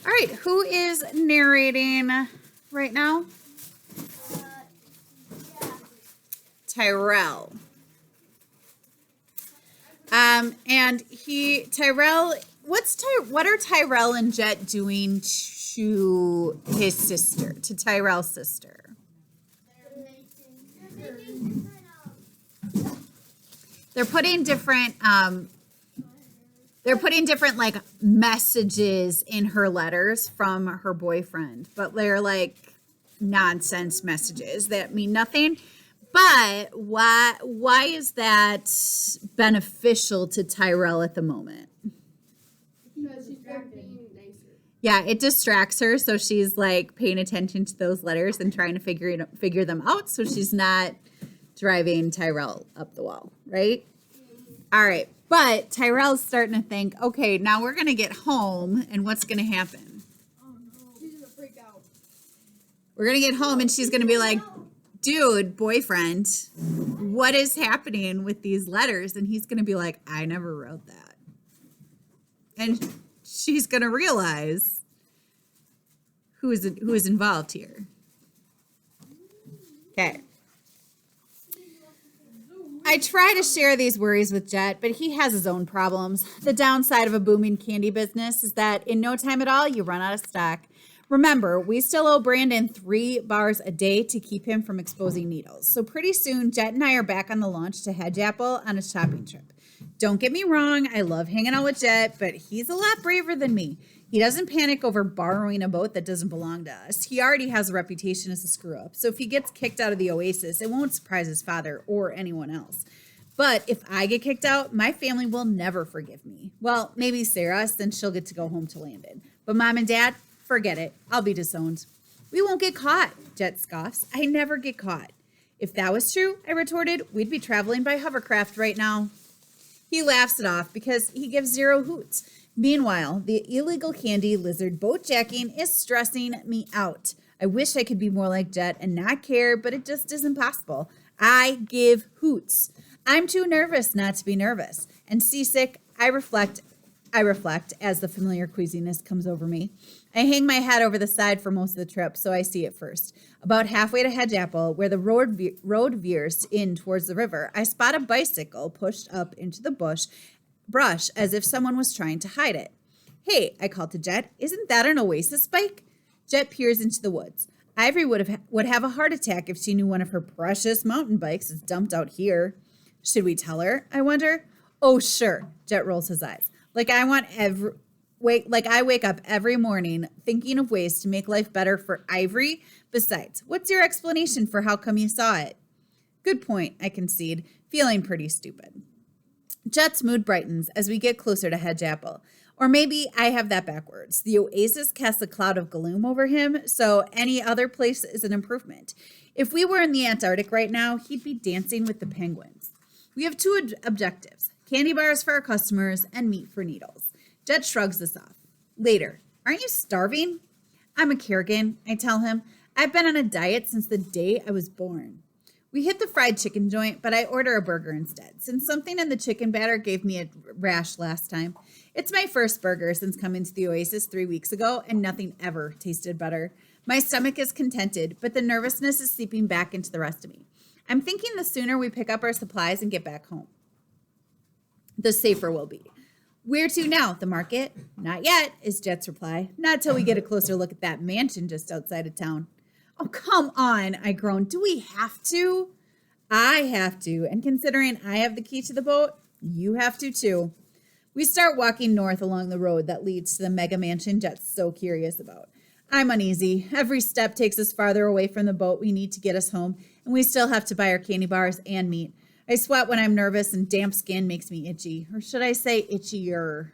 All right, who is narrating right now? Tyrell. And Tyrell, what are Tyrell and Jet doing to his sister, to Tyrell's sister? They're putting different like messages in her letters from her boyfriend, but they're like nonsense messages that mean nothing. But why is that beneficial to Tyrell at the moment? Because she's being nicer. Yeah, it distracts her, so she's like paying attention to those letters and trying to figure them out, so she's not driving Tyrell up the wall, right? All right, but Tyrell's starting to think, okay, now we're gonna get home, and what's gonna happen? Oh no, she's gonna freak out. We're gonna get home, and she's gonna be like, dude, boyfriend, what is happening with these letters? And he's going to be like, I never wrote that. And she's going to realize who is involved here. Okay. I try to share these worries with Jet, but he has his own problems. The downside of a booming candy business is that in no time at all, you run out of stock. Remember, we still owe Brandon 3 bars a day to keep him from exposing needles. So pretty soon, Jet and I are back on the launch to Hedge Apple on a shopping trip. Don't get me wrong, I love hanging out with Jet, but he's a lot braver than me. He doesn't panic over borrowing a boat that doesn't belong to us. He already has a reputation as a screw-up. So if he gets kicked out of the Oasis, it won't surprise his father or anyone else. But if I get kicked out, my family will never forgive me. Well, maybe Sarah, since she'll get to go home to Landon. But Mom and Dad, forget it. I'll be disowned. We won't get caught, Jet scoffs. I never get caught. If that was true, I retorted, we'd be traveling by hovercraft right now. He laughs it off because he gives 0 hoots. Meanwhile, the illegal candy lizard boat jacking is stressing me out. I wish I could be more like Jet and not care, but it just isn't possible. I give hoots. I'm too nervous not to be nervous. And seasick, I reflect as the familiar queasiness comes over me. I hang my head over the side for most of the trip, so I see it first. About halfway to Hedge Apple, where the road veers in towards the river, I spot a bicycle pushed up into the brush as if someone was trying to hide it. Hey, I call to Jet, isn't that an Oasis bike? Jet peers into the woods. Ivory would have a heart attack if she knew one of her precious mountain bikes is dumped out here. Should we tell her, I wonder? Oh, sure, Jet rolls his eyes. Like I wake up every morning thinking of ways to make life better for Ivory. Besides, what's your explanation for how come you saw it? Good point, I concede, feeling pretty stupid. Jet's mood brightens as we get closer to Hedge Apple. Or maybe I have that backwards. The Oasis casts a cloud of gloom over him, so any other place is an improvement. If we were in the Antarctic right now, he'd be dancing with the penguins. We have 2 objectives. Candy bars for our customers, and meat for needles. Jet shrugs this off. Later, aren't you starving? I'm a Kerrigan, I tell him. I've been on a diet since the day I was born. We hit the fried chicken joint, but I order a burger instead, since something in the chicken batter gave me a rash last time. It's my first burger since coming to the Oasis 3 weeks ago, and nothing ever tasted better. My stomach is contented, but the nervousness is seeping back into the rest of me. I'm thinking the sooner we pick up our supplies and get back home, the safer we'll be. Where to now? The market? Not yet, is Jet's reply. Not till we get a closer look at that mansion just outside of town. Oh, come on, I groaned. Do we have to? I have to, and considering I have the key to the boat, you have to too. We start walking north along the road that leads to the mega mansion Jet's so curious about. I'm uneasy. Every step takes us farther away from the boat we need to get us home, and we still have to buy our candy bars and meat. I sweat when I'm nervous and damp skin makes me itchy. Or should I say itchier?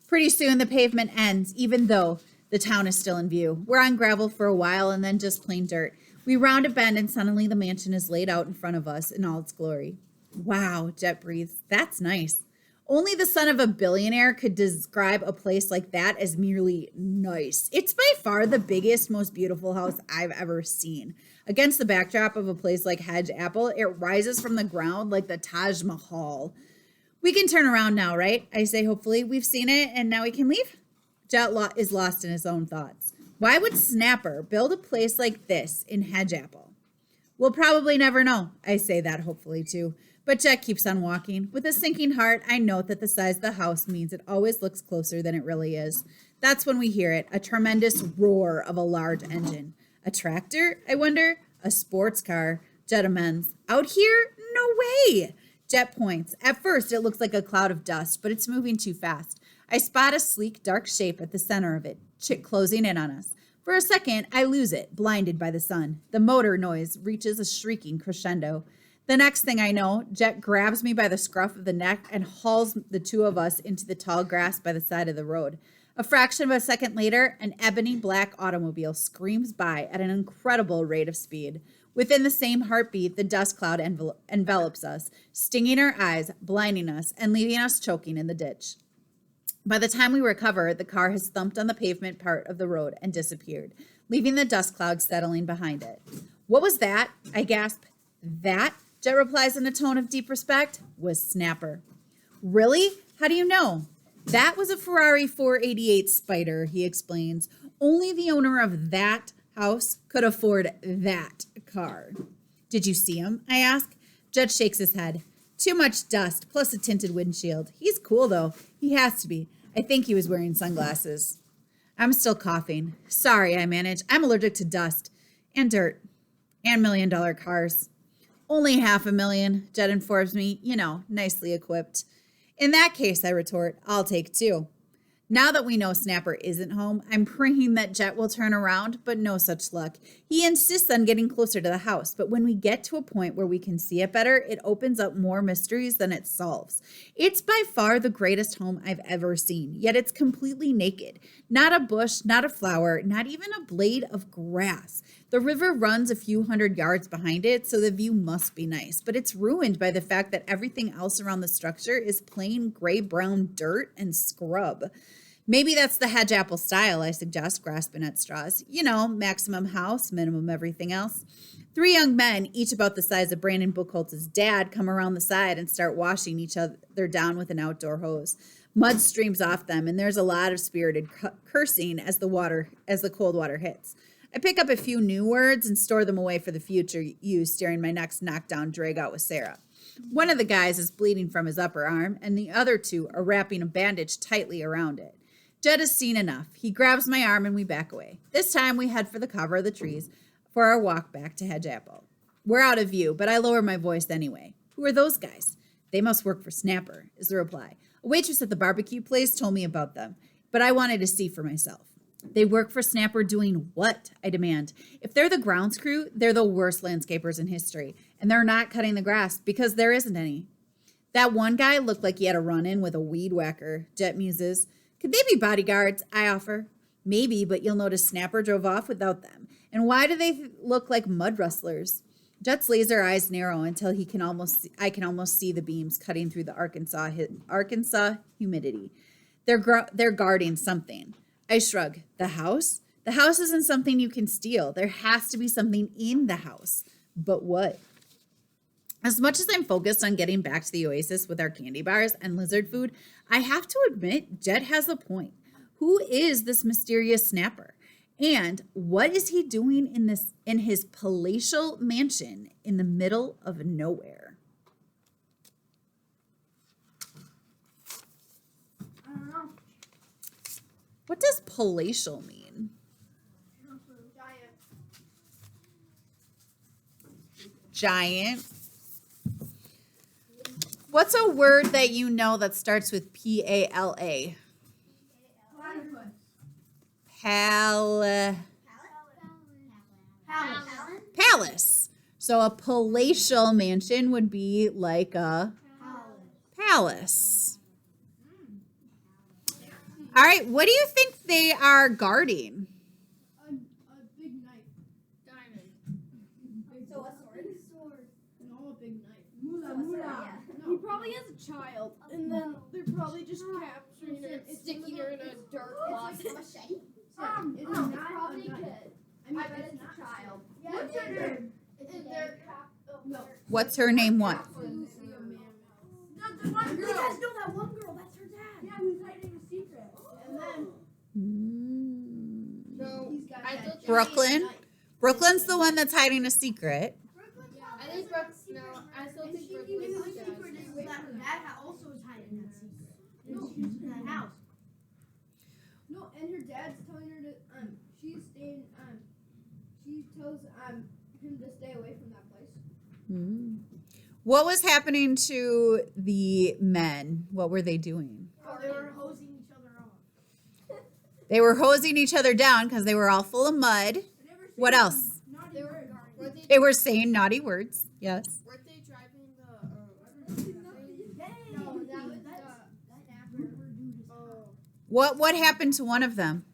Pretty soon the pavement ends, even though the town is still in view. We're on gravel for a while and then just plain dirt. We round a bend and suddenly the mansion is laid out in front of us in all its glory. Wow, Jet breathes. That's nice. Only the son of a billionaire could describe a place like that as merely nice. It's by far the biggest, most beautiful house I've ever seen. Against the backdrop of a place like Hedge Apple, it rises from the ground like the Taj Mahal. We can turn around now, right? I say hopefully. We've seen it and now we can leave. Jet is lost in his own thoughts. Why would Snapper build a place like this in Hedgeapple? We'll probably never know. I say that hopefully too. But Jet keeps on walking. With a sinking heart, I note that the size of the house means it always looks closer than it really is. That's when we hear it, a tremendous roar of a large engine. A tractor, I wonder? A sports car. Jet amends. Out here? No way! Jet points. At first, it looks like a cloud of dust, but it's moving too fast. I spot a sleek, dark shape at the center of it, closing in on us. For a second, I lose it, blinded by the sun. The motor noise reaches a shrieking crescendo. The next thing I know, Jet grabs me by the scruff of the neck and hauls the two of us into the tall grass by the side of the road. A fraction of a second later, an ebony black automobile screams by at an incredible rate of speed. Within the same heartbeat, the dust cloud envelops us, stinging our eyes, blinding us, and leaving us choking in the ditch. By the time we recover, the car has thumped on the pavement part of the road and disappeared, leaving the dust cloud settling behind it. What was that? I gasp. That, Jet replies in a tone of deep respect, was Snapper. Really? How do you know? That was a Ferrari 488 Spider, he explains. Only the owner of that house could afford that car. Did you see him? I ask. Jet shakes his head. Too much dust, plus a tinted windshield. He's cool, though. He has to be. I think he was wearing sunglasses. I'm still coughing. Sorry, I manage. I'm allergic to dust and dirt and $1 million cars. Only $500,000, Jet informs me, nicely equipped. In that case, I retort, I'll take 2. Now that we know Snapper isn't home, I'm praying that Jet will turn around, but no such luck. He insists on getting closer to the house, but when we get to a point where we can see it better, it opens up more mysteries than it solves. It's by far the greatest home I've ever seen, yet it's completely naked. Not a bush, not a flower, not even a blade of grass. The river runs a few hundred yards behind it, so the view must be nice, but it's ruined by the fact that everything else around the structure is plain gray-brown dirt and scrub. Maybe that's the Hedgeapple style, I suggest, grasping at straws. Maximum house, minimum everything else. 3 young men, each about the size of Brandon Buchholz's dad, come around the side and start washing each other down with an outdoor hose. Mud streams off them, and there's a lot of spirited cursing as the cold water hits. I pick up a few new words and store them away for the future use during my next knockdown drag-out with Sarah. One of the guys is bleeding from his upper arm, and the other 2 are wrapping a bandage tightly around it. Jed has seen enough. He grabs my arm and we back away. This time we head for the cover of the trees for our walk back to Hedgeapple. We're out of view, but I lower my voice anyway. Who are those guys? They must work for Snapper, is the reply. A waitress at the barbecue place told me about them, but I wanted to see for myself. They work for Snapper doing what? I demand. If they're the grounds crew, they're the worst landscapers in history, and they're not cutting the grass because there isn't any. That one guy looked like he had a run-in with a weed whacker, Jet muses. Could they be bodyguards? I offer. Maybe, but you'll notice Snapper drove off without them. And why do they look like mud rustlers? Jet's laser eyes narrow until I can almost see the beams cutting through the Arkansas humidity. They're guarding something. I shrug. The house? The house isn't something you can steal. There has to be something in the house. But what? As much as I'm focused on getting back to the Oasis with our candy bars and lizard food, I have to admit, Jet has a point. Who is this mysterious Snapper? And what is he doing in his palatial mansion in the middle of nowhere? I don't know. What does palatial mean? Giant. What's a word that you know that starts with P-A-L-A? Palace. So a palatial mansion would be like a palace. All right, what do you think they are guarding? A big knife. Diamond. So a sword? No, a big knife. Mula. He probably has a child, and then they're probably just capturing her and sticking her in a dark closet. It's It's not probably a knife. good. I mean, bet it's it's not. a child. Yeah, what's her name? No. What's her name? What? You guys know that one girl, that's her dad. Yeah, who's hiding a secret. And then No, He's got I that still giant Brooklyn? knife. Brooklyn's the one that's hiding a secret. I think Brooke. No, I still think Brooke Maybe was the the secret is that her dad also is hiding that secret. No, she's in that house. No, and her dad's telling her to she's staying she tells him to stay away from that place. What was happening to the men? What were they doing? Oh, they were hosing each other off. They were hosing each other down because they were all full of mud. What else? They were They were saying naughty words. Yes. Weren't they driving the? No, that was that snapper. What happened to one of them?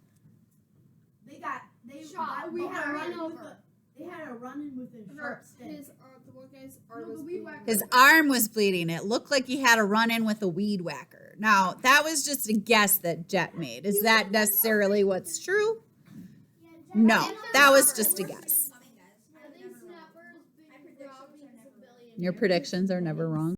They Shot. we had a run Run over. over. They had a run in with a sharp stick. His the one guy's arm No, was the weed bleeding. whacker. His arm was bleeding. It looked like he had a run in with a weed whacker. Now, that was just a guess that Jet made. Is that necessarily what's true? No, that was just a guess. I think snappers been robbing civilians. Your predictions are never wrong.